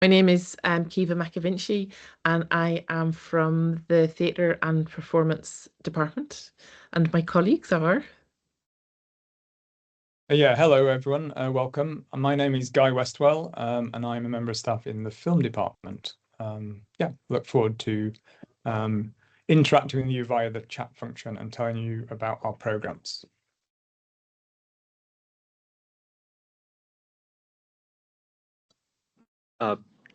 My name is Kiva McAvinci, and I am from the Theatre and Performance Department. And my colleagues are. Yeah, hello everyone, welcome. My name is Guy Westwell, and I'm a member of staff in the film department. Yeah, look forward to interacting with you via the chat function and telling you about our programs.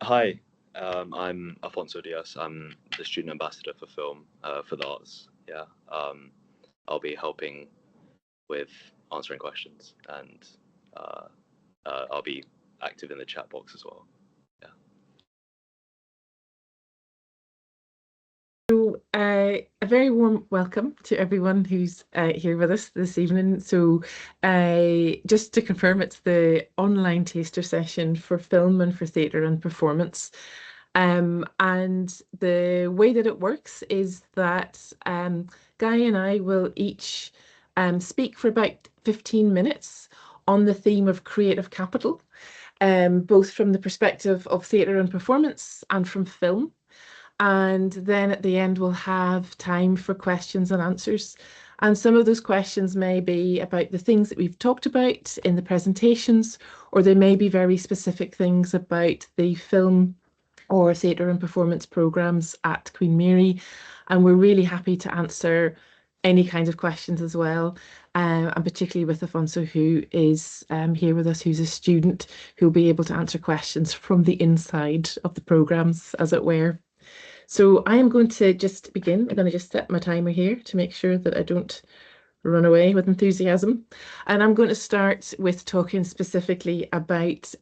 Hi, I'm Afonso Diaz. I'm the student ambassador for film for the arts. Yeah, I'll be helping with answering questions, and I'll be active in the chat box as well. Yeah. So, a very warm welcome to everyone who's here with us this evening. So, just to confirm, it's the online taster session for film and for theatre and performance. And the way that it works is that Guy and I will each speak for about 15 minutes on the theme of creative capital, both from the perspective of theatre and performance and from film. And then at the end, we'll have time for questions and answers. And some of those questions may be about the things that we've talked about in the presentations, or they may be very specific things about the film or theatre and performance programmes at Queen Mary. And we're really happy to answer any kinds of questions as well. And particularly with Afonso, who is here with us, who's a student, who'll be able to answer questions from the inside of the programmes, as it were. So I am going to just begin. I'm going to just set my timer here to make sure that I don't run away with enthusiasm. And I'm going to start with talking specifically about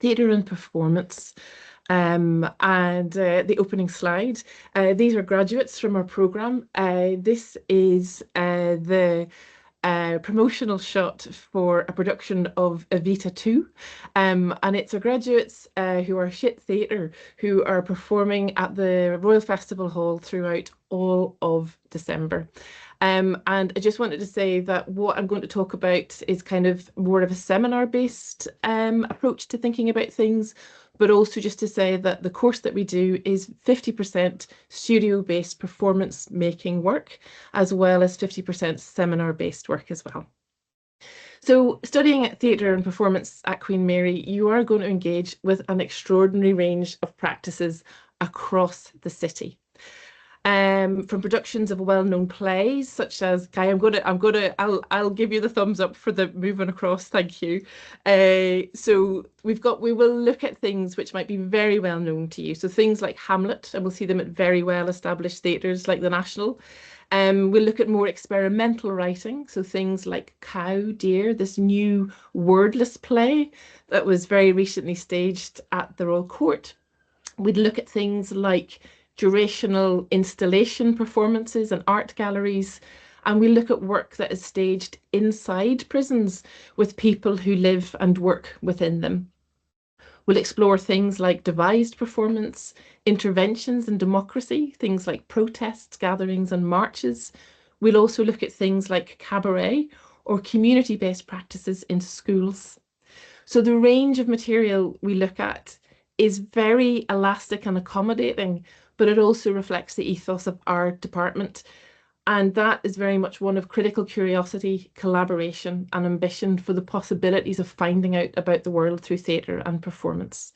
theatre and performance. And the opening slide. These are graduates from our programme. This is the promotional shot for a production of Evita 2. And it's our graduates who are Shit Theatre who are performing at the Royal Festival Hall throughout all of December. And I just wanted to say that what I'm going to talk about is kind of more of a seminar-based approach to thinking about things, but also just to say that the course that we do is 50% studio-based performance making work, as well as 50% seminar-based work as well. So studying theatre and performance at Queen Mary, you are going to engage with an extraordinary range of practices across the city. From productions of well-known plays such as Guy, I'll give you the thumbs up for the moving across. Thank you. So we will look at things which might be very well known to you. So things like Hamlet, and we'll see them at very well established theatres like the National. We'll look at more experimental writing, so things like Cow, Deer, this new wordless play that was very recently staged at the Royal Court. We'd look at things like durational installation performances and art galleries, and we look at work that is staged inside prisons with people who live and work within them. We'll explore things like devised performance, interventions in democracy, things like protests, gatherings and marches. We'll also look at things like cabaret or community-based practices in schools. So the range of material we look at is very elastic and accommodating, but it also reflects the ethos of our department. And that is very much one of critical curiosity, collaboration, and ambition for the possibilities of finding out about the world through theatre and performance.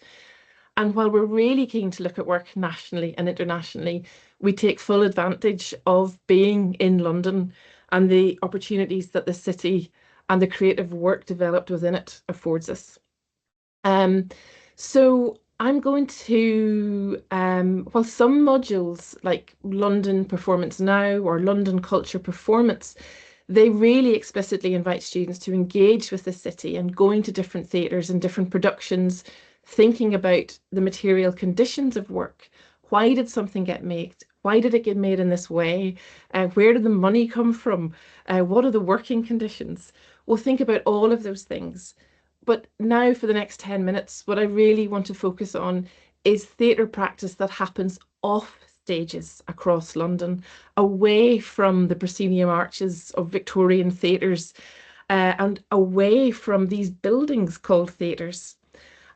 And while we're really keen to look at work nationally and internationally, we take full advantage of being in London and the opportunities that the city and the creative work developed within it affords us. So I'm going to, well, some modules like London Performance Now or London Culture Performance, they really explicitly invite students to engage with the city and going to different theatres and different productions, thinking about the material conditions of work. Why did something get made? Why did it get made in this way? Where did the money come from? What are the working conditions? We'll think about all of those things. But now for the next 10 minutes, what I really want to focus on is theatre practice that happens off stages across London, away from the proscenium arches of Victorian theatres and away from these buildings called theatres.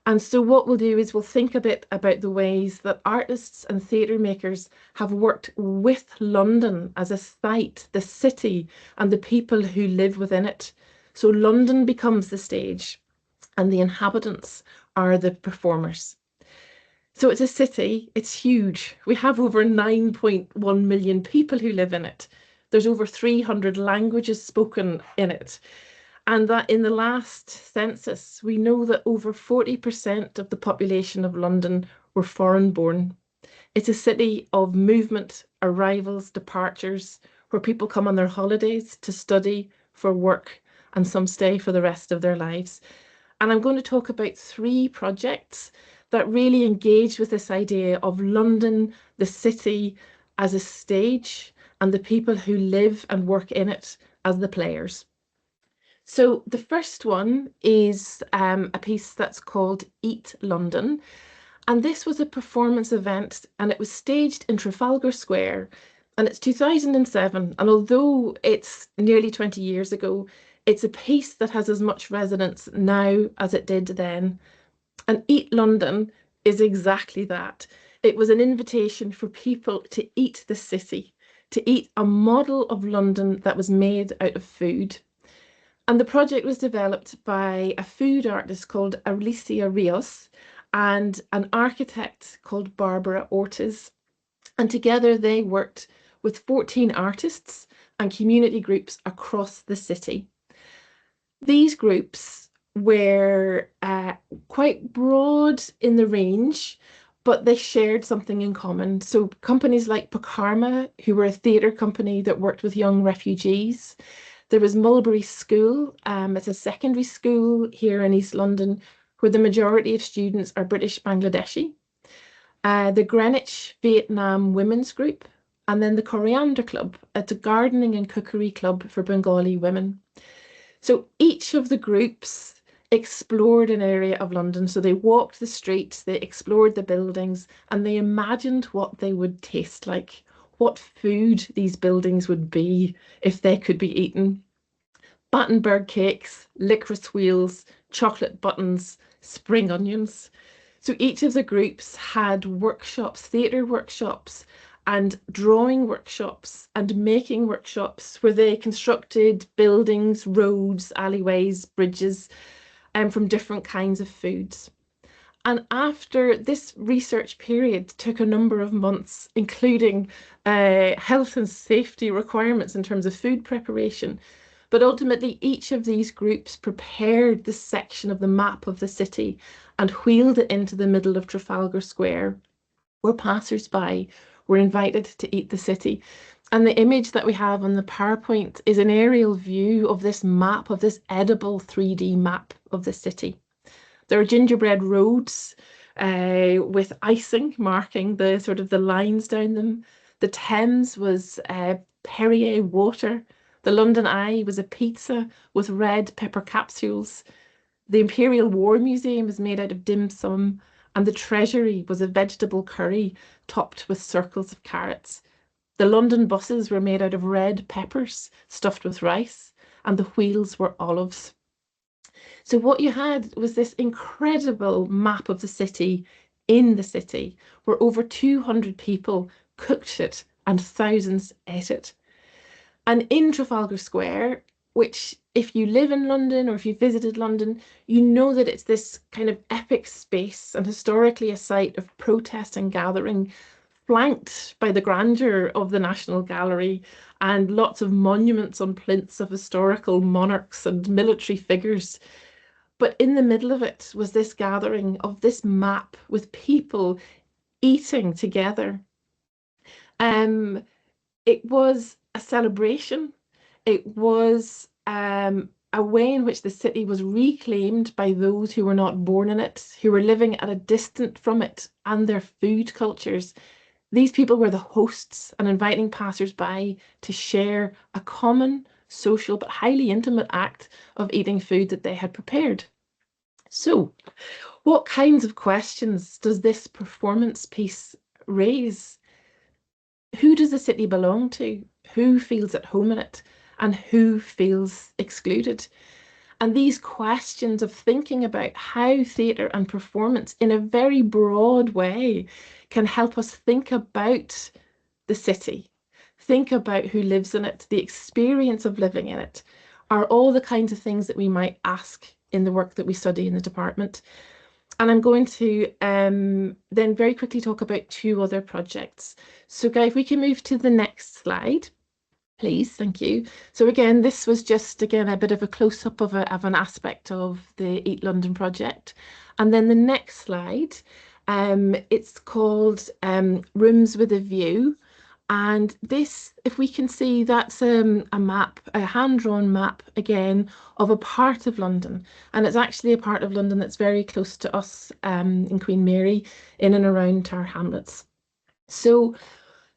And so what we'll do is we'll think a bit about the ways that artists and theatre makers have worked with London as a site, the city, and the people who live within it. So London becomes the stage and the inhabitants are the performers. So it's a city, it's huge. We have over 9.1 million people who live in it. There's over 300 languages spoken in it. And that in the last census, we know that over 40% of the population of London were foreign born. It's a city of movement, arrivals, departures, where people come on their holidays to study, for work, and some stay for the rest of their lives. And I'm going to talk about 3 projects that really engage with this idea of London, the city, as a stage, and the people who live and work in it as the players. So the first one is a piece that's called Eat London. And this was a performance event and it was staged in Trafalgar Square. And it's 2007. And although it's nearly 20 years ago, it's a piece that has as much resonance now as it did then. And Eat London is exactly that. It was an invitation for people to eat the city, to eat a model of London that was made out of food. And the project was developed by a food artist called Alicia Rios and an architect called Barbara Ortiz. And together they worked with 14 artists and community groups across the city. These groups were quite broad in the range, but they shared something in common. So companies like Pakarma, who were a theatre company that worked with young refugees. There was Mulberry School. It's a secondary school here in East London where the majority of students are British Bangladeshi. The Greenwich Vietnam Women's Group, and then the Coriander Club. It's a gardening and cookery club for Bengali women. So each of the groups explored an area of London. So they walked the streets, they explored the buildings, and they imagined what they would taste like, what food these buildings would be if they could be eaten. Battenberg cakes, licorice wheels, chocolate buttons, spring onions. So each of the groups had workshops, theatre workshops, and drawing workshops and making workshops where they constructed buildings, roads, alleyways, bridges, from different kinds of foods. And after this research period took a number of months, including health and safety requirements in terms of food preparation, but ultimately each of these groups prepared the section of the map of the city and wheeled it into the middle of Trafalgar Square, where passers-by were invited to eat the city. And the image that we have on the PowerPoint is an aerial view of this map, of this edible 3D map of the city. There are gingerbread roads with icing marking the sort of the lines down them. The Thames was Perrier water. The London Eye was a pizza with red pepper capsules. The Imperial War Museum is made out of dim sum, and the Treasury was a vegetable curry topped with circles of carrots. The London buses were made out of red peppers stuffed with rice, and the wheels were olives. So what you had was this incredible map of the city in the city, where over 200 people cooked it and thousands ate it. And in Trafalgar Square, which if you live in London or if you visited London, you know that it's this kind of epic space and historically a site of protest and gathering, flanked by the grandeur of the National Gallery and lots of monuments on plinths of historical monarchs and military figures. But in the middle of it was this gathering of this map with people eating together. It was a celebration. It was a way in which the city was reclaimed by those who were not born in it, who were living at a distance from it and their food cultures. These people were the hosts and inviting passers-by to share a common, social, but highly intimate act of eating food that they had prepared. So, what kinds of questions does this performance piece raise? Who does the city belong to? Who feels at home in it? And who feels excluded? And these questions of thinking about how theatre and performance in a very broad way can help us think about the city, think about who lives in it, the experience of living in it, are all the kinds of things that we might ask in the work that we study in the department. And I'm going to then very quickly talk about two other projects. So Guy, if we can move to the next slide. Please, thank you. So again, this was just, again, a bit of a close-up of an aspect of the Eat London project. And then the next slide, it's called Rooms with a View. And this, if we can see, that's a map, a hand-drawn map, again, of a part of London. And it's actually a part of London that's very close to us in Queen Mary, in and around Tower Hamlets. So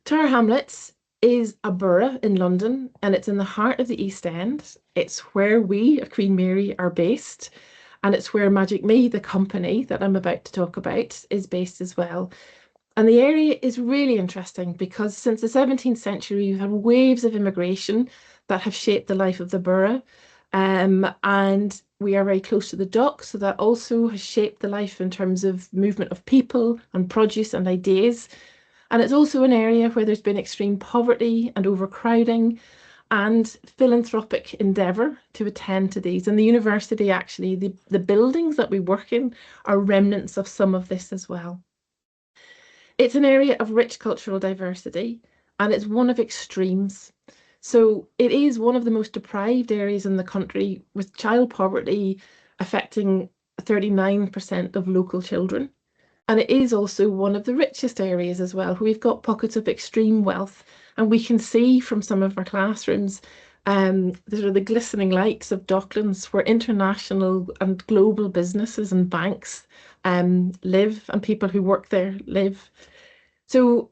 Tower Hamlets is a borough in London, and it's in the heart of the East End. It's where we at Queen Mary are based, and it's where Magic Me, the company that I'm about to talk about, is based as well. And the area is really interesting because since the 17th century, we've had waves of immigration that have shaped the life of the borough. And we are very close to the docks, so that also has shaped the life in terms of movement of people and produce and ideas. And it's also an area where there's been extreme poverty and overcrowding and philanthropic endeavour to attend to these. And the university, actually, the buildings that we work in are remnants of some of this as well. It's an area of rich cultural diversity, and it's one of extremes. So it is one of the most deprived areas in the country, with child poverty affecting 39% of local children. And it is also one of the richest areas as well, where we've got pockets of extreme wealth. And we can see from some of our classrooms, the glistening lights of Docklands, where international and global businesses and banks live, and people who work there live. So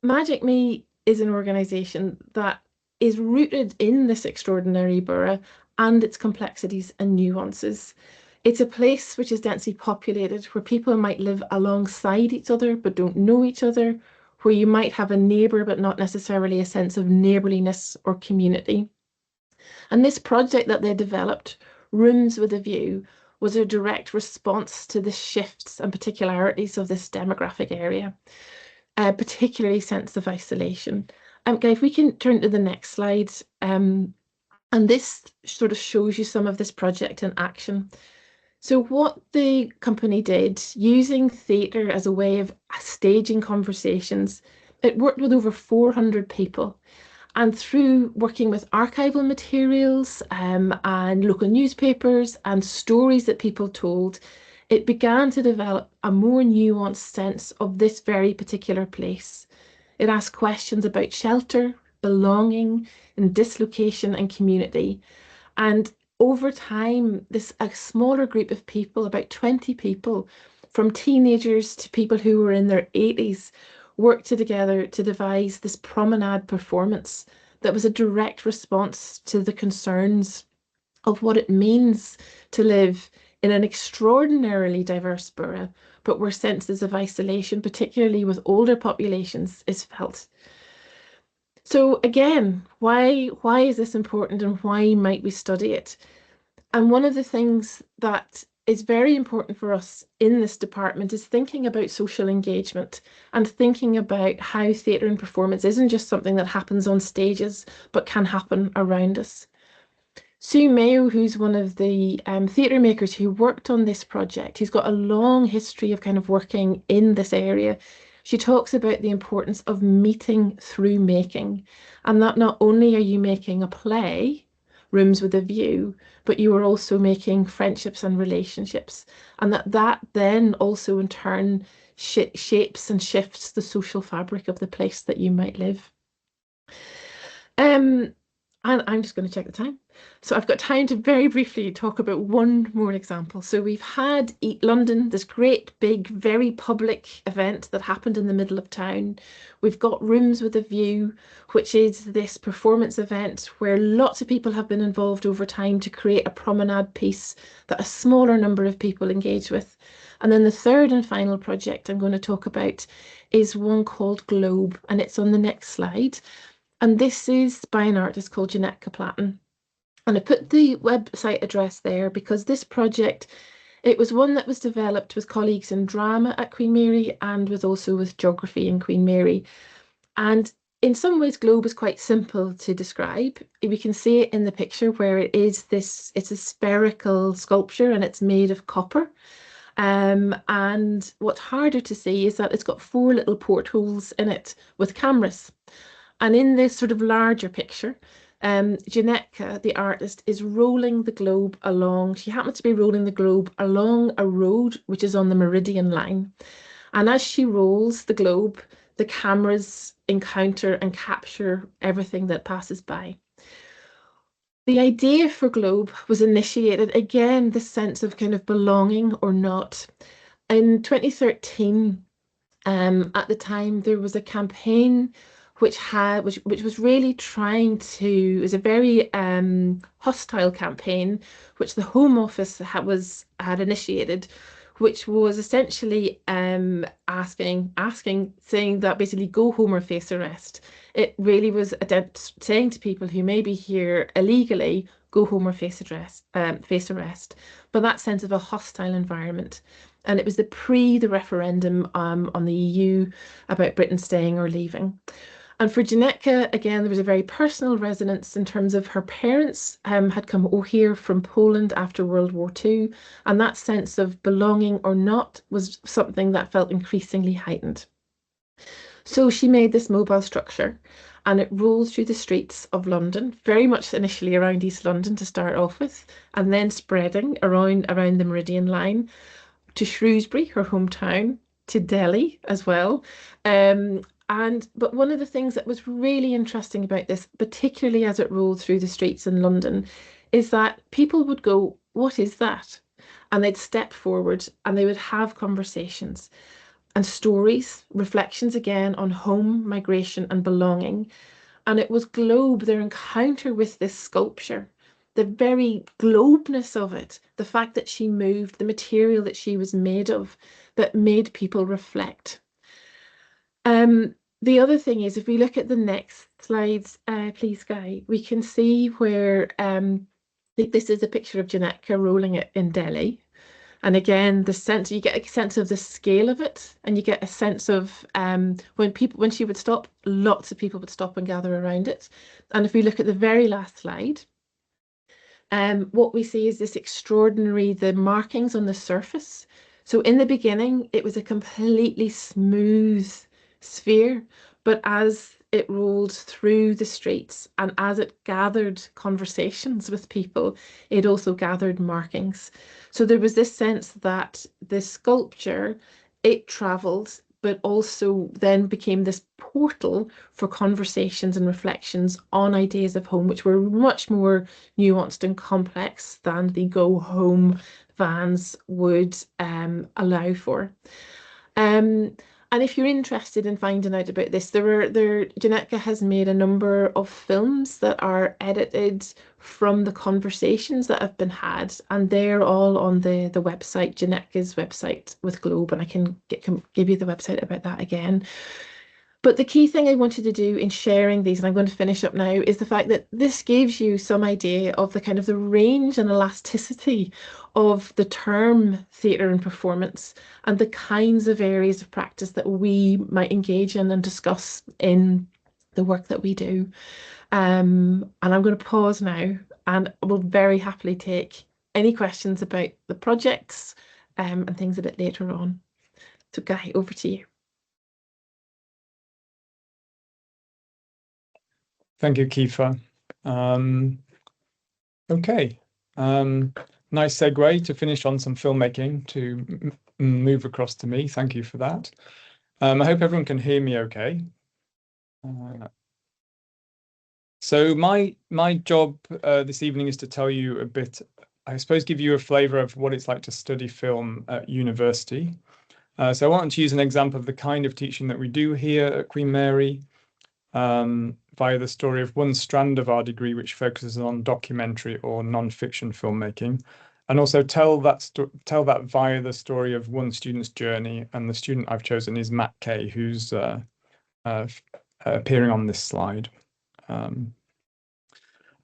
Magic Me is an organisation that is rooted in this extraordinary borough and its complexities and nuances. It's a place which is densely populated, where people might live alongside each other but don't know each other, where you might have a neighbour but not necessarily a sense of neighbourliness or community. And this project that they developed, Rooms with a View, was a direct response to the shifts and particularities of this demographic area, particularly sense of isolation. Guy, if we can turn to the next slide, and this sort of shows you some of this project in action. So what the company did, using theatre as a way of staging conversations, it worked with over 400 people. And through working with archival materials and local newspapers and stories that people told, it began to develop a more nuanced sense of this very particular place. It asked questions about shelter, belonging, and dislocation and community. And over time, a smaller group of people, about 20 people, from teenagers to people who were in their 80s, worked together to devise this promenade performance that was a direct response to the concerns of what it means to live in an extraordinarily diverse borough, but where senses of isolation, particularly with older populations, is felt. So again, why is this important, and why might we study it? And one of the things that is very important for us in this department is thinking about social engagement and thinking about how theatre and performance isn't just something that happens on stages, but can happen around us. Sue Mayo, who's one of the theatre makers who worked on this project, who's got a long history of kind of working in this area, she talks about the importance of meeting through making, and that not only are you making a play, Rooms with a View, but you are also making friendships and relationships, and that then also in turn shapes and shifts the social fabric of the place that you might live. And I'm just going to check the time. So I've got time to very briefly talk about one more example. So we've had Eat London, this great, big, very public event that happened in the middle of town. We've got Rooms with a View, which is this performance event where lots of people have been involved over time to create a promenade piece that a smaller number of people engage with. And then the third and final project I'm going to talk about is one called Globe, and it's on the next slide. And this is by an artist called Jeanette Kaplaten. And I put the website address there because this project, it was one that was developed with colleagues in drama at Queen Mary and was also with geography in Queen Mary. And in some ways, Globe is quite simple to describe. We can see it in the picture where it is this, it's a spherical sculpture and it's made of copper. And what's harder to see is that it's got 4 little portholes in it with cameras. And in this sort of larger picture, Janetka, the artist, is rolling the globe along. She happens to be rolling the globe along a road which is on the Meridian line. And as she rolls the globe, the cameras encounter and capture everything that passes by. The idea for Globe was initiated, again, this sense of kind of belonging or not. In 2013, at the time, there was a campaign which was really trying to, it was a very hostile campaign, which the Home Office had initiated, which was essentially saying that basically go home or face arrest. It really was saying to people who may be here illegally, go home or face arrest, but that sense of a hostile environment. And it was the referendum on the EU about Britain staying or leaving. And for Janetka, again, there was a very personal resonance in terms of her parents had come here from Poland after World War II, and that sense of belonging or not was something that felt increasingly heightened. So she made this mobile structure and it rolls through the streets of London, very much initially around East London to start off with, and then spreading around the Meridian line to Shrewsbury, her hometown, to Delhi as well. But one of the things that was really interesting about this, particularly as it rolled through the streets in London, is that people would go, "What is that?" And they'd step forward and they would have conversations and stories, reflections again on home, migration, and belonging. And it was Globe, their encounter with this sculpture, the very globeness of it, the fact that she moved, the material that she was made of, that made people reflect. The other thing is, if we look at the next slides, please, Guy, we can see where this is a picture of Janetka rolling it in Delhi. And again, you get a sense of the scale of it, and you get a sense of when she would stop, lots of people would stop and gather around it. And if we look at the very last slide, what we see is this extraordinary, the markings on the surface. So in the beginning, it was a completely smooth sphere, but as it rolled through the streets and as it gathered conversations with people, it also gathered markings. So there was this sense that the sculpture, it travelled, but also then became this portal for conversations and reflections on ideas of home, which were much more nuanced and complex than the go home vans would allow for. And if you're interested in finding out about this, Janetka has made a number of films that are edited from the conversations that have been had, and they're all on the website, Janetka's website with Globe, and I can give you the website about that again. But the key thing I wanted to do in sharing these, and I'm going to finish up now, is the fact that this gives you some idea of the kind of the range and elasticity of the term theatre and performance and the kinds of areas of practice that we might engage in and discuss in the work that we do. And I'm going to pause now and we'll very happily take any questions about the projects and things a bit later on. So Guy, over to you. Thank you, Kiefer. Okay. Nice segue to finish on some filmmaking to move across to me. Thank you for that. I hope everyone can hear me okay. So my job this evening is to tell you a bit, I suppose, give you a flavour of what it's like to study film at university. So I wanted to use an example of the kind of teaching that we do here at Queen Mary, via the story of one strand of our degree, which focuses on documentary or non-fiction filmmaking, and also tell that via the story of one student's journey. And the student I've chosen is Matt Kay, who's appearing on this slide.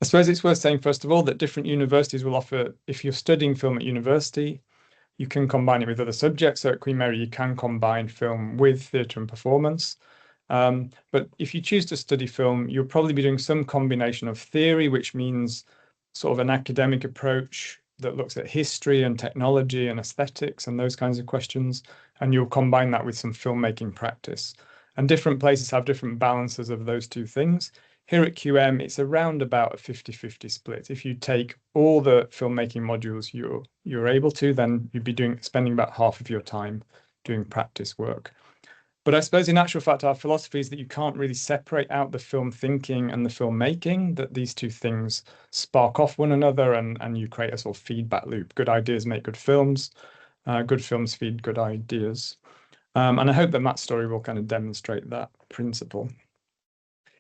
I suppose it's worth saying, first of all, that different universities will offer, if you're studying film at university, you can combine it with other subjects. So at Queen Mary, you can combine film with theatre and performance. But if you choose to study film, you'll probably be doing some combination of theory, which means sort of an academic approach that looks at history and technology and aesthetics and those kinds of questions. And you'll combine that with some filmmaking practice. And different places have different balances of those two things. Here at QM, it's around about a 50-50 split. If you take all the filmmaking modules you're able to, then you'd be spending about half of your time doing practice work. But I suppose in actual fact, our philosophy is that you can't really separate out the film thinking and the filmmaking, that these two things spark off one another and you create a sort of feedback loop. Good ideas make good films feed good ideas. And I hope that Matt's story will kind of demonstrate that principle.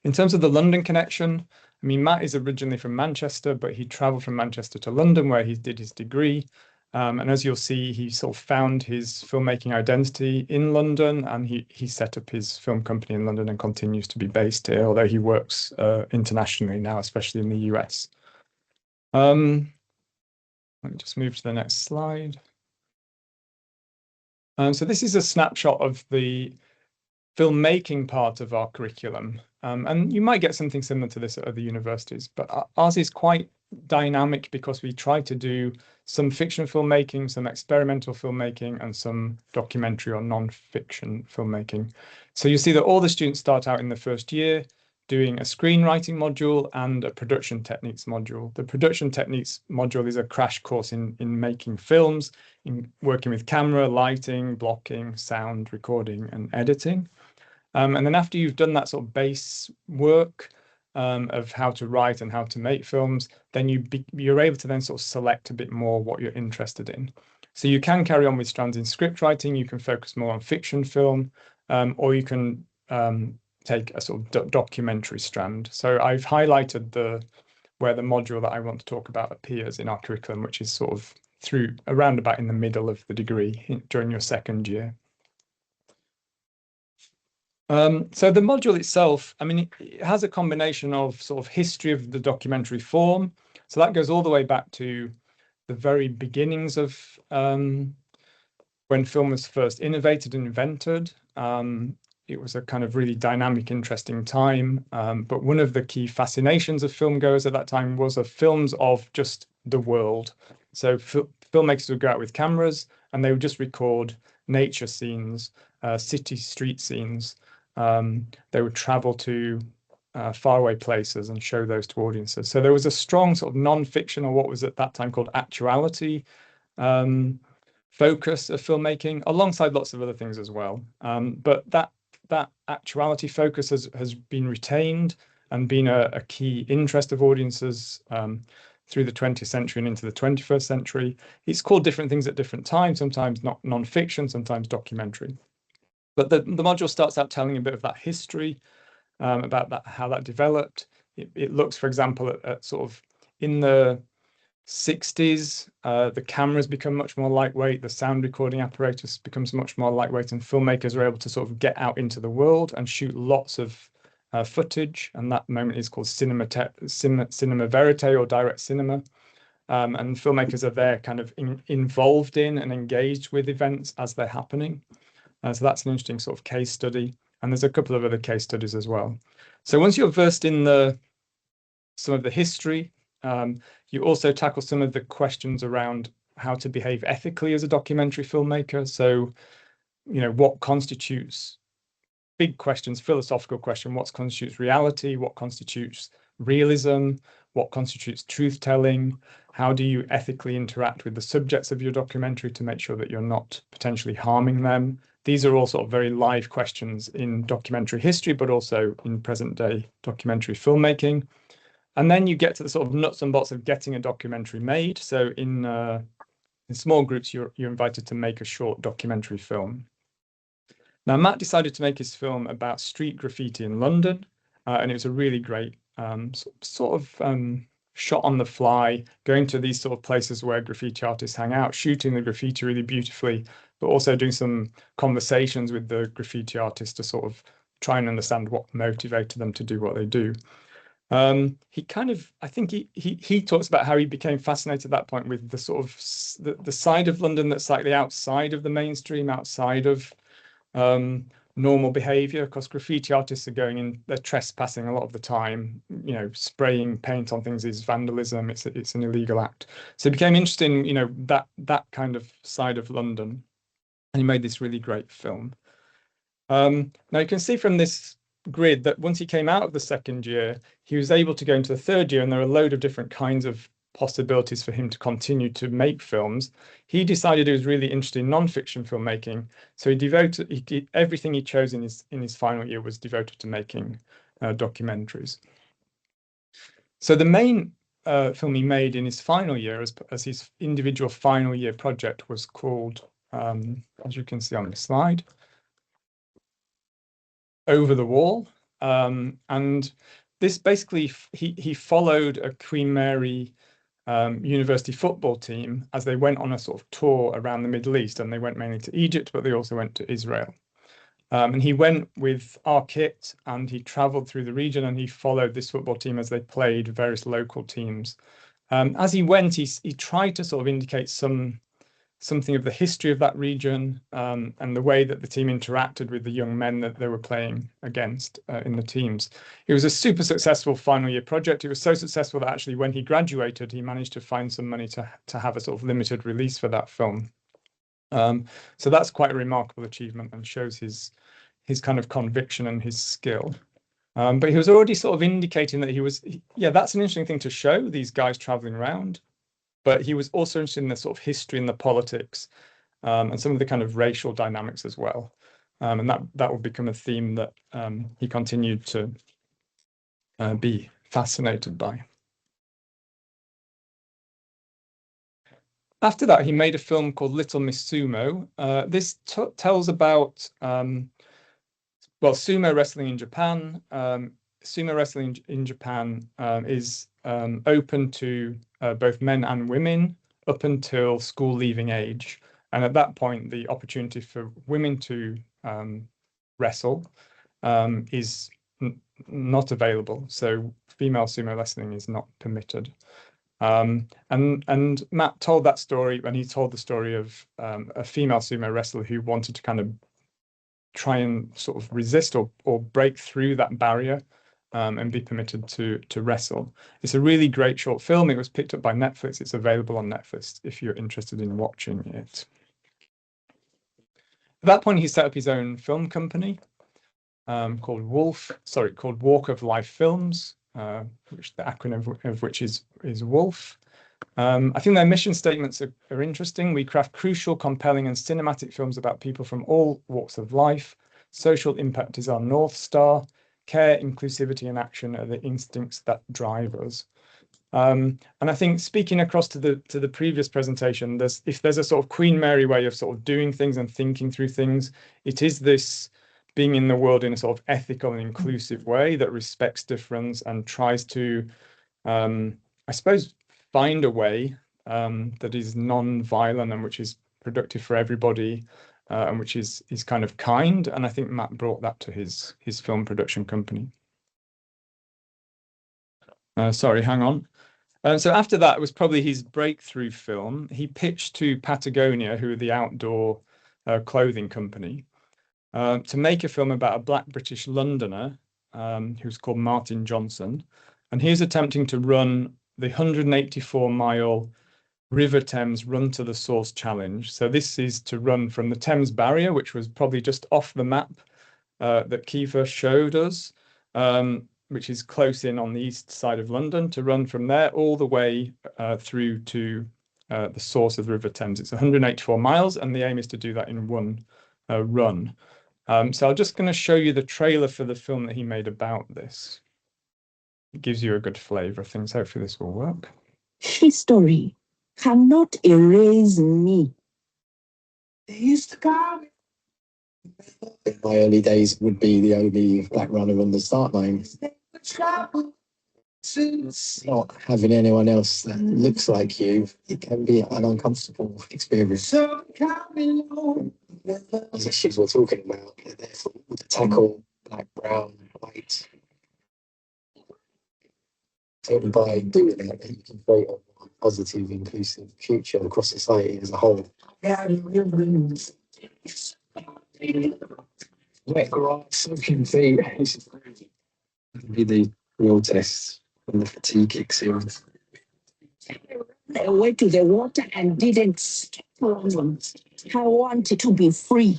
In terms of the London connection, I mean, Matt is originally from Manchester, but he traveled from Manchester to London where he did his degree. And as you'll see, he sort of found his filmmaking identity in London, and he set up his film company in London and continues to be based here, although he works internationally now, especially in the US. Let me just move to the next slide. So this is a snapshot of the filmmaking part of our curriculum. And you might get something similar to this at other universities, but ours is quite dynamic because we try to do some fiction filmmaking, some experimental filmmaking, and some documentary or non-fiction filmmaking. So you see that all the students start out in the first year doing a screenwriting module and a production techniques module. The production techniques module is a crash course in making films, in working with camera, lighting, blocking, sound, recording, and editing. And then after you've done that sort of base work of how to write and how to make films, then you're able to then sort of select a bit more what you're interested in. So you can carry on with strands in script writing, you can focus more on fiction film, or you can take a sort of documentary strand. So I've highlighted where the module that I want to talk about appears in our curriculum, which is sort of around about in the middle of the degree during your second year. So the module itself, I mean, it has a combination of sort of history of the documentary form. So that goes all the way back to the very beginnings of when film was first innovated and invented. It was a kind of really dynamic, interesting time. But one of the key fascinations of filmgoers at that time was of films of just the world. So filmmakers would go out with cameras and they would just record nature scenes, city street scenes. They would travel to faraway places and show those to audiences. So there was a strong sort of non-fiction, or what was at that time called actuality, focus of filmmaking, alongside lots of other things as well. But that actuality focus has been retained and been a key interest of audiences through the 20th century and into the 21st century. It's called different things at different times, sometimes not non-fiction, sometimes documentary. But the module starts out telling a bit of that history, about how that developed. It looks, for example, at sort of in the 60s, the cameras become much more lightweight, the sound recording apparatus becomes much more lightweight, and filmmakers are able to sort of get out into the world and shoot lots of footage. And that moment is called cinema verite, or direct cinema. And filmmakers are there kind of involved in and engaged with events as they're happening. So that's an interesting sort of case study. And there's a couple of other case studies as well. So once you're versed in some of the history, you also tackle some of the questions around how to behave ethically as a documentary filmmaker. So, you know, what constitutes big questions, philosophical question, what constitutes reality, what constitutes realism, what constitutes truth-telling, how do you ethically interact with the subjects of your documentary to make sure that you're not potentially harming them. These are all sort of very live questions in documentary history, but also in present-day documentary filmmaking. And then you get to the sort of nuts and bolts of getting a documentary made. So in small groups, you're invited to make a short documentary film. Now, Matt decided to make his film about street graffiti in London, and it was a really great sort of shot on the fly, going to these sort of places where graffiti artists hang out, shooting the graffiti really beautifully, but also doing some conversations with the graffiti artists to sort of try and understand what motivated them to do what they do. He kind of, I think he talks about how he became fascinated at that point with the sort of the side of London that's slightly outside of the mainstream, outside of normal behavior, because graffiti artists are going in, they're trespassing a lot of the time, you know, spraying paint on things is vandalism, it's an illegal act. So he became interested in, you know, that kind of side of London, and he made this really great film. Now you can see from this grid that once he came out of the second year, he was able to go into the third year, and there are a load of different kinds of possibilities for him to continue to make films. He decided he was really interested in non-fiction filmmaking, so everything he chose in his final year was devoted to making documentaries. So the main film he made in his final year as his individual final year project was called, as you can see on the slide, Over the Wall. And this basically, he followed a Queen Mary university football team as they went on a sort of tour around the Middle East, and they went mainly to Egypt, but they also went to Israel. And he went with our kit, and he traveled through the region, and he followed this football team as they played various local teams. As he went, he tried to sort of indicate something of the history of that region, and the way that the team interacted with the young men that they were playing against in the teams. It was a super successful final year project. It was so successful that actually when he graduated, he managed to find some money to have a sort of limited release for that film. So that's quite a remarkable achievement and shows his kind of conviction and his skill. But he was already sort of indicating that yeah, that's an interesting thing to show, these guys traveling around. But he was also interested in the sort of history and the politics, and some of the kind of racial dynamics as well. And that will become a theme that he continued to be fascinated by. After that, he made a film called Little Miss Sumo. This tells about, well, sumo wrestling in Japan. Sumo wrestling in Japan is open to both men and women up until school leaving age. And at that point, the opportunity for women to wrestle is not available. So female sumo wrestling is not permitted. And Matt told that story when he told the story of a female sumo wrestler who wanted to kind of try and sort of resist or break through that barrier and be permitted to wrestle. It's a really great short film. It was picked up by Netflix. It's available on Netflix if you're interested in watching it. At that point, he set up his own film company called Walk of Life Films, which the acronym of which is WOLF. I think their mission statements are interesting. We craft crucial, compelling, and cinematic films about people from all walks of life. Social impact is our North Star. Care, inclusivity, and action are the instincts that drive us. And I think speaking across to the previous presentation, if there's a sort of Queen Mary way of sort of doing things and thinking through things, it is this being in the world in a sort of ethical and inclusive way that respects difference and tries to, I suppose, find a way that is non-violent and which is productive for everybody, and which is kind of kind. And I think Matt brought that to his film production company. Sorry, hang on. So after that was probably his breakthrough film. He pitched to Patagonia, who are the outdoor clothing company, to make a film about a Black British Londoner who's called Martin Johnson. And he's attempting to run the 184-mile River Thames Run to the Source Challenge. So this is to run from the Thames Barrier, which was probably just off the map that Kiefer showed us, which is close in on the east side of London, to run from there all the way through to the source of the River Thames. It's 184 miles, and the aim is to do that in one run. So I'm just going to show you the trailer for the film that he made about this. It gives you a good flavour of things. Hopefully this will work. History cannot erase me. In my early days, would be the only black runner on the start line. Not having anyone else that looks like you, it can be an uncomfortable experience. As issues we're talking about, therefore, to tackle black, brown, white. It's only by doing that that you can create a more positive, inclusive future across society as a whole. Wet grass, soaking feet. This is be the real test when the fatigue kicks in. They went to the water and didn't stop. I wanted to be free.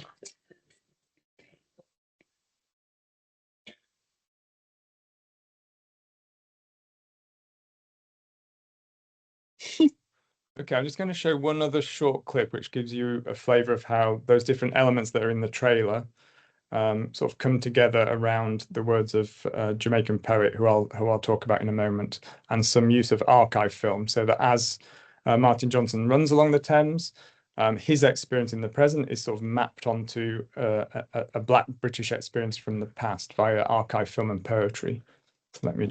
Okay, I'm just going to show one other short clip which gives you a flavour of how those different elements that are in the trailer sort of come together around the words of a Jamaican poet who I'll talk about in a moment, and some use of archive film, so that as Martin Johnson runs along the Thames, his experience in the present is sort of mapped onto a Black British experience from the past via archive film and poetry. So let me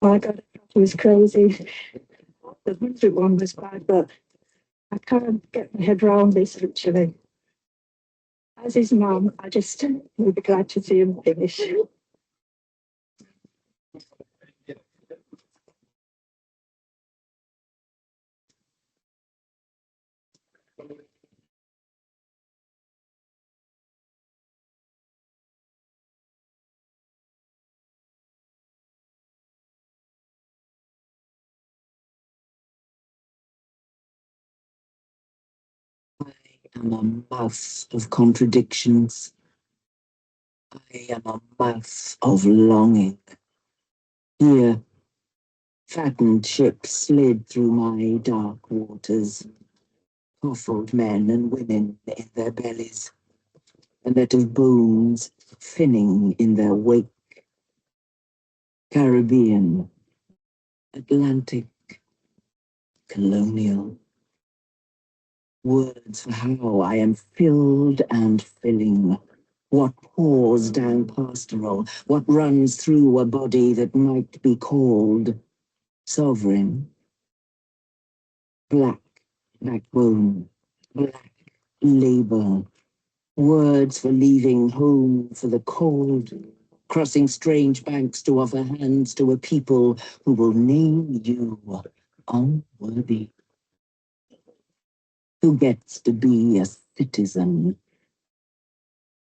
My God, it was crazy. The music one was bad, but I can't get my head around this literally. As his mum, I just would be glad to see him finish. I am a mouth of contradictions. I am a mouth of longing. Here, fattened ships slid through my dark waters, offled men and women in their bellies, a net of bones finning in their wake. Caribbean, Atlantic, colonial. Words for how I am filled and filling. What pours down pastoral, what runs through a body that might be called sovereign. Black backbone, black labor. Words for leaving home for the cold, crossing strange banks to offer hands to a people who will name you unworthy. Who gets to be a citizen?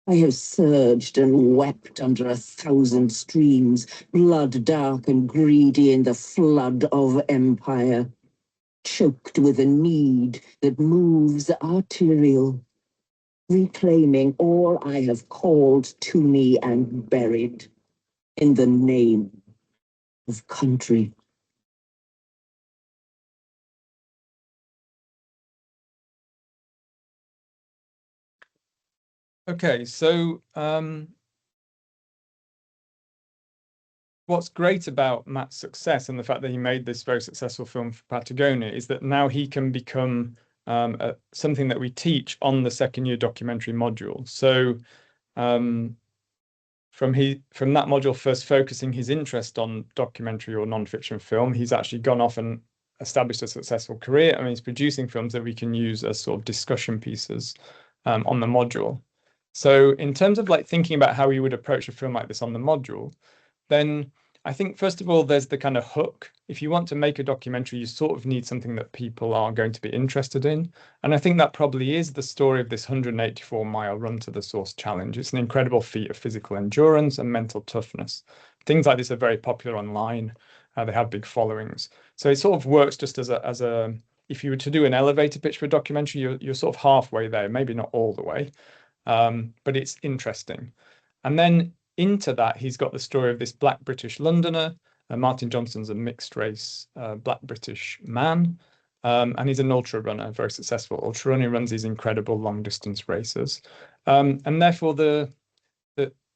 I have surged and wept under 1,000 streams, blood dark and greedy in the flood of empire, choked with a need that moves arterial, reclaiming all I have called to me and buried in the name of country. Okay, so what's great about Matt's success and the fact that he made this very successful film for Patagonia is that now he can become something that we teach on the second year documentary module. So from that module first focusing his interest on documentary or non-fiction film, he's actually gone off and established a successful career. I mean, he's producing films that we can use as sort of discussion pieces on the module. So in terms of like thinking about how you would approach a film like this on the module, then I think, first of all, there's the kind of hook. If you want to make a documentary, you sort of need something that people are going to be interested in. And I think that probably is the story of this 184-mile run to the source challenge. It's an incredible feat of physical endurance and mental toughness. Things like this are very popular online. They have big followings. So it sort of works just as a if you were to do an elevator pitch for a documentary, you're sort of halfway there, maybe not all the way, but it's interesting. And then into that, he's got the story of this Black British Londoner. Martin Johnson's a mixed race Black British man, and he's an ultra runner, very successful ultra runner. He runs these incredible long distance races, and therefore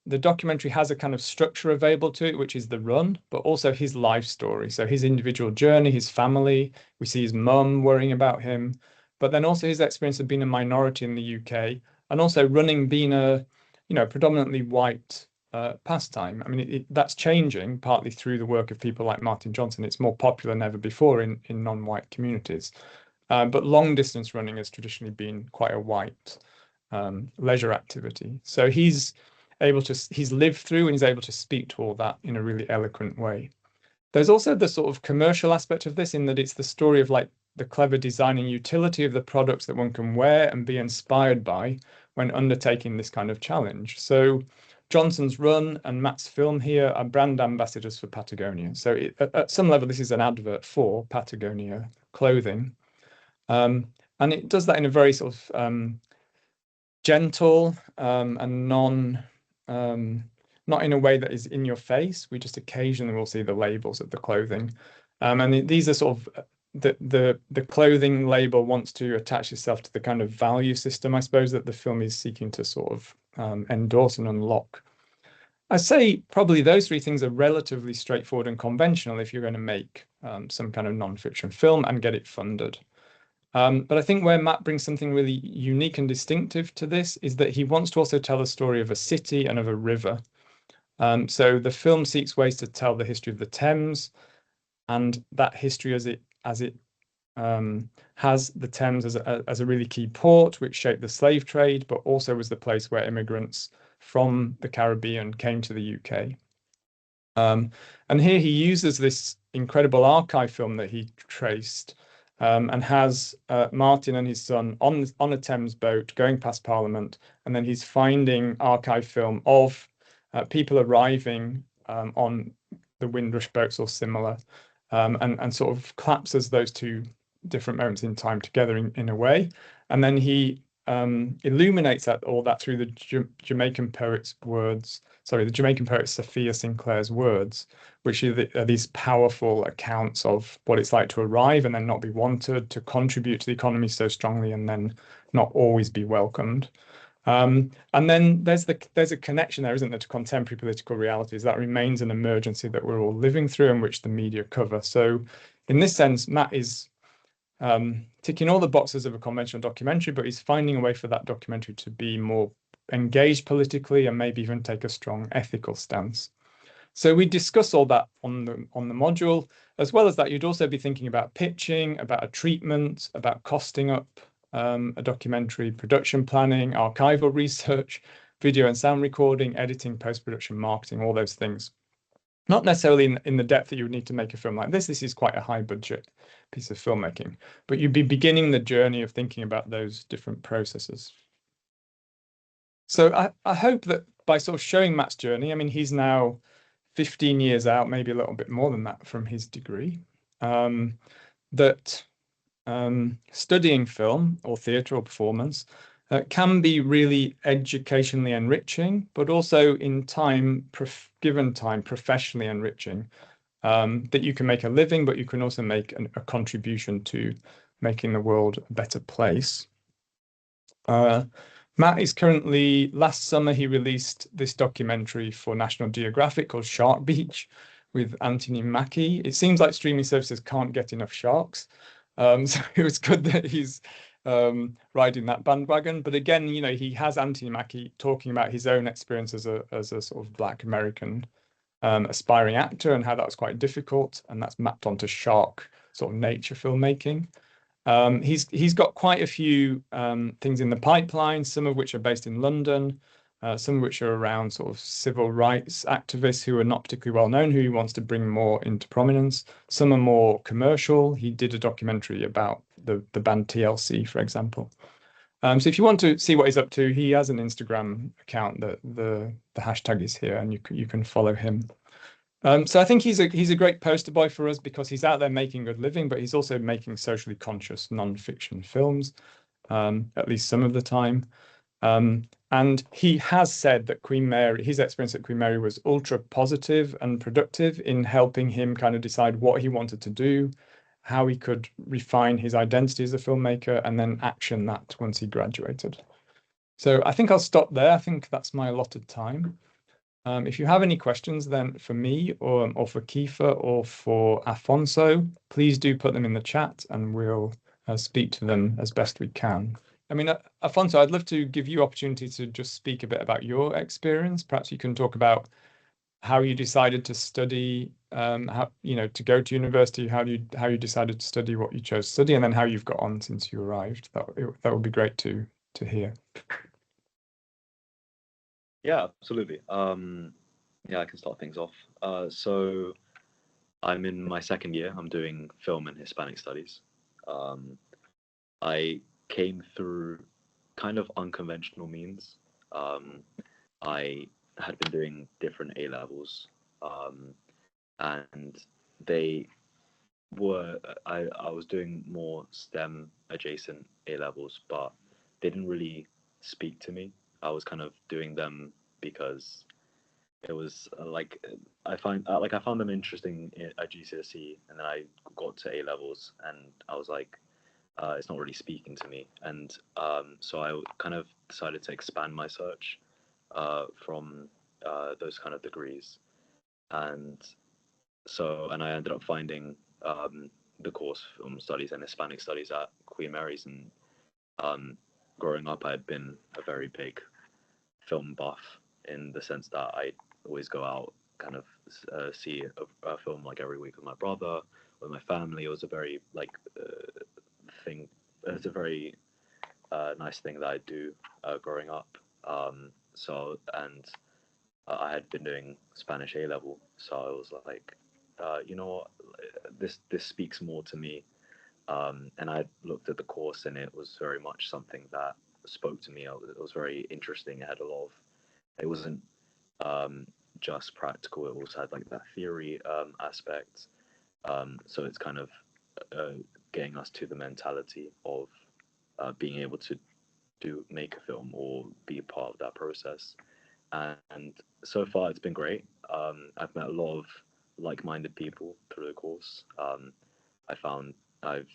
the documentary has a kind of structure available to it, which is the run, but also his life story. So his individual journey, his family. We see his mum worrying about him, but then also his experience of being a minority in the UK, and also running being a predominantly white pastime. I mean, that's changing partly through the work of people like Martin Johnson. It's more popular than ever before in non-white communities. But long distance running has traditionally been quite a white leisure activity. So he's lived through and he's able to speak to all that in a really eloquent way. There's also the sort of commercial aspect of this, in that it's the story of like the clever design and utility of the products that one can wear and be inspired by when undertaking this kind of challenge. So Johnson's run and Matt's film here are brand ambassadors for Patagonia. So at some level, this is an advert for Patagonia clothing. And it does that in a very sort of gentle and not in a way that is in your face. We just occasionally will see the labels of the clothing. And these are sort of the clothing label wants to attach itself to the kind of value system, I suppose, that the film is seeking to sort of endorse and unlock. I say probably those three things are relatively straightforward and conventional if you're going to make some kind of non-fiction film and get it funded. But I think where Matt brings something really unique and distinctive to this is that he wants to also tell a story of a city and of a river. So the film seeks ways to tell the history of the Thames, and that history as it has the Thames as a really key port, which shaped the slave trade, but also was the place where immigrants from the Caribbean came to the UK. And here he uses this incredible archive film that he traced, and has Martin and his son on a Thames boat going past Parliament, and then he's finding archive film of people arriving on the Windrush boats or similar, and sort of collapses those two different moments in time together in a way. And then he illuminates all that through the Jamaican poet's words. Sorry, the Jamaican poet Sophia Sinclair's words, which are these powerful accounts of what it's like to arrive and then not be wanted, to contribute to the economy so strongly and then not always be welcomed. And then there's a connection there, isn't there, to contemporary political realities that remains an emergency that we're all living through and which the media cover. So in this sense, Matt is ticking all the boxes of a conventional documentary, but he's finding a way for that documentary to be more engaged politically and maybe even take a strong ethical stance. So we discuss all that on the module. As well as that, you'd also be thinking about pitching, about a treatment, about costing up a documentary, production planning, archival research, video and sound recording, editing, post-production, marketing, all those things. Not necessarily in the depth that you would need to make a film like this. This is quite a high budget piece of filmmaking, but you'd be beginning the journey of thinking about those different processes. So I hope that by sort of showing Matt's journey, I mean, he's now 15 years out, maybe a little bit more than that from his degree, that studying film or theatre or performance can be really educationally enriching, but also in time, given time, professionally enriching, that you can make a living, but you can also make a contribution to making the world a better place. Matt is currently, last summer, he released this documentary for National Geographic called Shark Beach with Anthony Mackie. It seems like streaming services can't get enough sharks. So it was good that he's riding that bandwagon. But again, you know, he has Anthony Mackie talking about his own experience as a sort of Black American aspiring actor and how that was quite difficult. And that's mapped onto shark sort of nature filmmaking. He's got quite a few things in the pipeline, some of which are based in London, some of which are around sort of civil rights activists who are not particularly well known, who he wants to bring more into prominence. Some are more commercial. He did a documentary about the band TLC, for example. So if you want to see what he's up to, he has an Instagram account that the hashtag is here, and you can follow him. So I think he's a great poster boy for us because he's out there making a good living, but he's also making socially conscious non-fiction films, at least some of the time. And he has said that Queen Mary, his experience at Queen Mary was ultra positive and productive in helping him kind of decide what he wanted to do, how he could refine his identity as a filmmaker, and then action that once he graduated. So I think I'll stop there. I think that's my allotted time. If you have any questions then for me or for Kiefer or for Afonso, please do put them in the chat and we'll speak to them as best we can. I mean, Afonso, I'd love to give you opportunity to just speak a bit about your experience. Perhaps you can talk about how you decided to study, how, you know, to go to university, how you decided to study what you chose to study, and then how you've got on since you arrived. That would be great to hear. Yeah, absolutely. Yeah, I can start things off. So I'm in my second year. I'm doing film and Hispanic studies. Um, I came through kind of unconventional means. Um, I had been doing different A levels, and they were I was doing more STEM adjacent A levels, but they didn't really speak to me. I was kind of doing them because it was I found them interesting at GCSE, and then I got to A levels, and I was like, it's not really speaking to me, and so I kind of decided to expand my search from those kind of degrees, and and I ended up finding the course Film Studies and Hispanic Studies at Queen Mary's, and um, growing up, I had been a very big film buff in the sense that I always go out, kind of see a film like every week with my brother, with my family. It was a very thing. It's a very nice thing that I do growing up. So and I had been doing Spanish A level, so I was like, you know what, this speaks more to me. And I looked at the course, and it was very much something that spoke to me. It was very interesting. It had a lot of. It wasn't um, just practical. It also had like that theory aspect. So it's kind of getting us to the mentality of being able to make a film or be a part of that process. And so far, it's been great. I've met a lot of like-minded people through the course. I found I've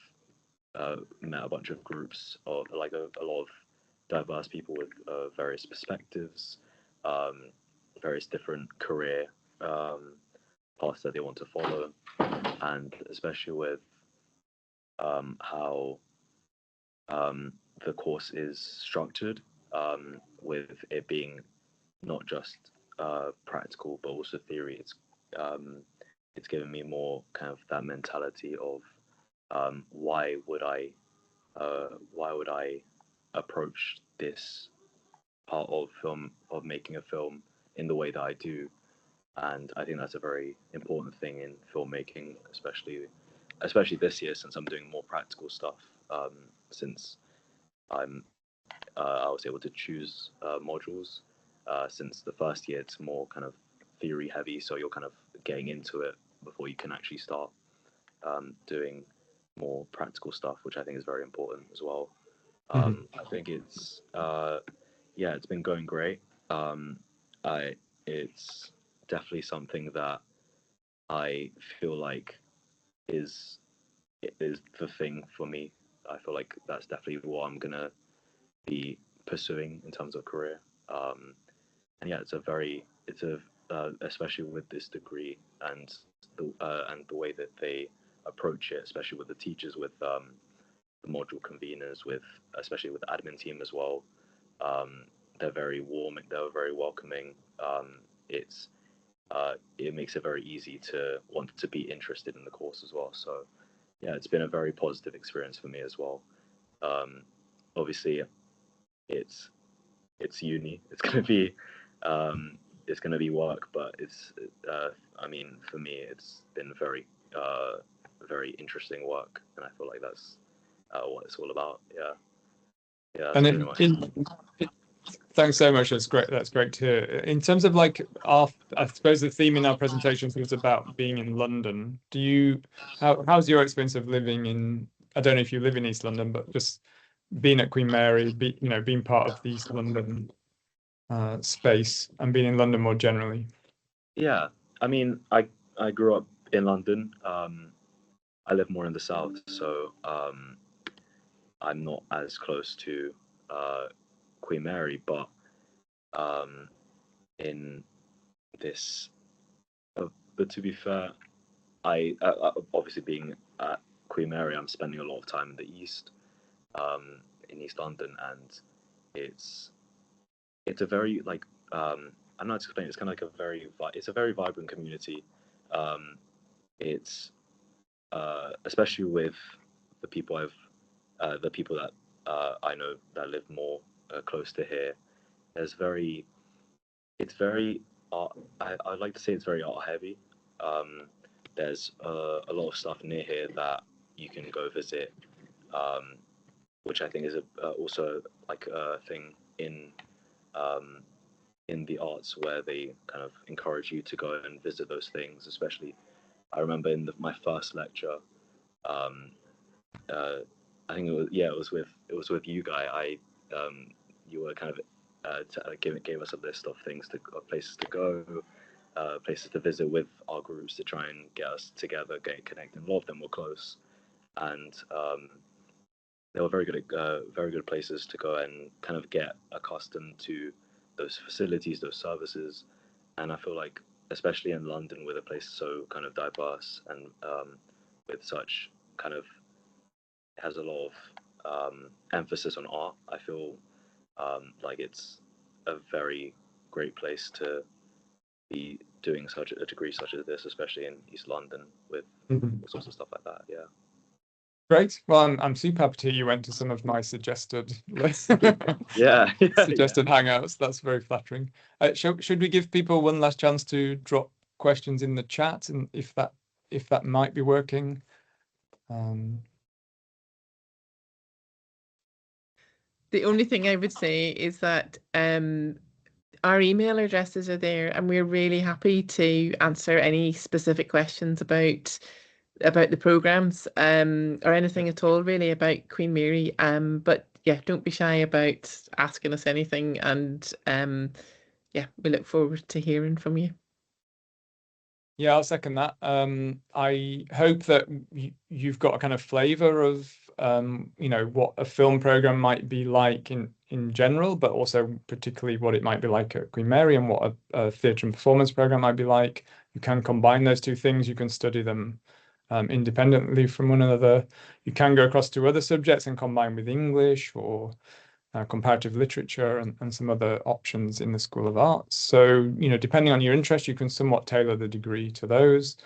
met a bunch of groups of like a lot of diverse people with various perspectives, um, various different career paths that they want to follow, and especially with how the course is structured, with it being not just practical but also theory. It's given me more kind of that mentality of why would I approach this part of film of making a film in the way that I do, and I think that's a very important thing in filmmaking, especially this year since I'm doing more practical stuff. Since I'm I was able to choose modules. Since the first year, it's more kind of theory heavy, so you're kind of getting into it before you can actually start doing more practical stuff, which I think is very important as well. I think yeah, it's been going great. I It's definitely something that I feel like is is the thing for me. I feel like that's definitely what I'm gonna be pursuing in terms of career. And yeah, it's a especially with this degree and the way that they approach it, especially with the teachers, with the module conveners, with especially with the admin team as well. Um, they're very warm. They're very welcoming. It's it makes it very easy to want to be interested in the course as well. So yeah, it's been a very positive experience for me as well. Um, Obviously, it's it's uni. Um, it's gonna be work, but I mean, for me, it's been very interesting work, and I feel like that's what it's all about. Yeah, yeah, that's And pretty much. thanks so much. That's great. That's great to hear. In terms of like I suppose the theme in our presentation was about being in London. How's your experience of living in, I don't know if you live in East London, but just being at Queen Mary, being part of the East London space and being in London more generally. Yeah, I mean, I grew up in London. I live more in the south, so I'm not as close to Queen Mary, but um, in this. But to be fair, obviously being at Queen Mary, I'm spending a lot of time in the east, in East London, and it's it's a very like I'm not explaining. It's kind of like it's a very vibrant community. Um, it's especially with the people the people that I know that live more close to here. There's very it's very art. I'd like to say it's very art heavy. There's a lot of stuff near here that you can go visit, which I think is also like a thing in the arts where they kind of encourage you to go and visit those things. Especially, I remember in my first lecture, I think it was with you, Guy. You were kind of gave us a list of places to go, places to visit with our groups to try and get us together, get connected. A lot of them were close, and they were very good places to go and kind of get accustomed to those facilities, those services. And I feel like, especially in London, with a place so kind of diverse and with such kind of has a lot of emphasis on art, I feel like it's a very great place to be doing such a degree such as this, especially in East London with all sorts of stuff like that. Yeah. Great. Well, I'm super happy to hear you went to some of my suggested yeah, suggested hangouts. That's very flattering. Should we give people one last chance to drop questions in the chat, and if that might be working? The only thing I would say is that our email addresses are there, and we're really happy to answer any specific questions about the programs or anything at all really about Queen Mary. But yeah, don't be shy about asking us anything, and yeah, we look forward to hearing from you. Yeah, I'll second that. I hope that you've got a kind of flavour of what a film program might be like in general, but also particularly what it might be like at Queen Mary and what a theatre and performance program might be like. You can combine those two things. You can study them independently from one another. You can go across to other subjects and combine with English or comparative literature and some other options in the School of Arts. So, depending on your interest, you can somewhat tailor the degree to those.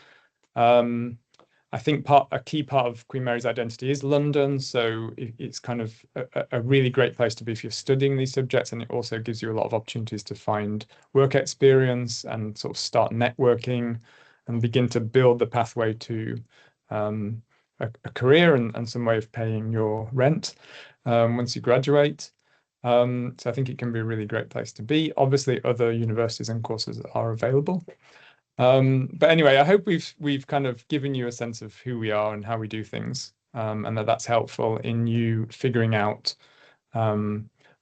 I think a key part of Queen Mary's identity is London, so it's kind of a really great place to be if you're studying these subjects, and it also gives you a lot of opportunities to find work experience and sort of start networking and begin to build the pathway to a career and some way of paying your rent once you graduate. So I think it can be a really great place to be. Obviously, other universities and courses are available. But anyway, I hope we've kind of given you a sense of who we are and how we do things, and that's helpful in you figuring out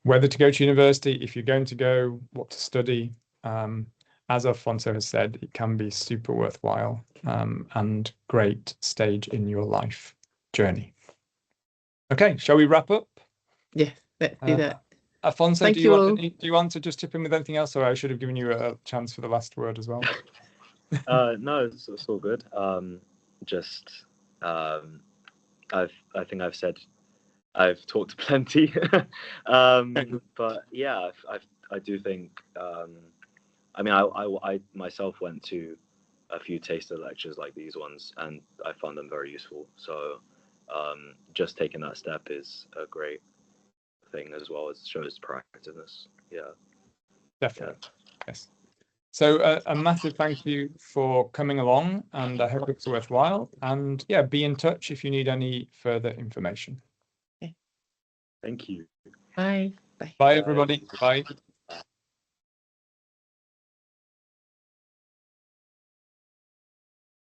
whether to go to university, if you're going to go, what to study. As Alfonso has said, it can be super worthwhile and great stage in your life journey. Okay, shall we wrap up? Yes, let's do that. Alfonso, Thank do you want to just chip in with anything else, or I should have given you a chance for the last word as well? No, it's all good. I think I've talked plenty. But yeah, I do think. I mean, I myself went to a few taster lectures like these ones, and I found them very useful. So, just taking that step is a great thing, as well as shows proactiveness. Yeah, definitely. Yeah. Yes. So a massive thank you for coming along, and I hope it's worthwhile. And yeah, be in touch if you need any further information. Okay. Thank you. Bye. Bye. Bye, everybody. Bye.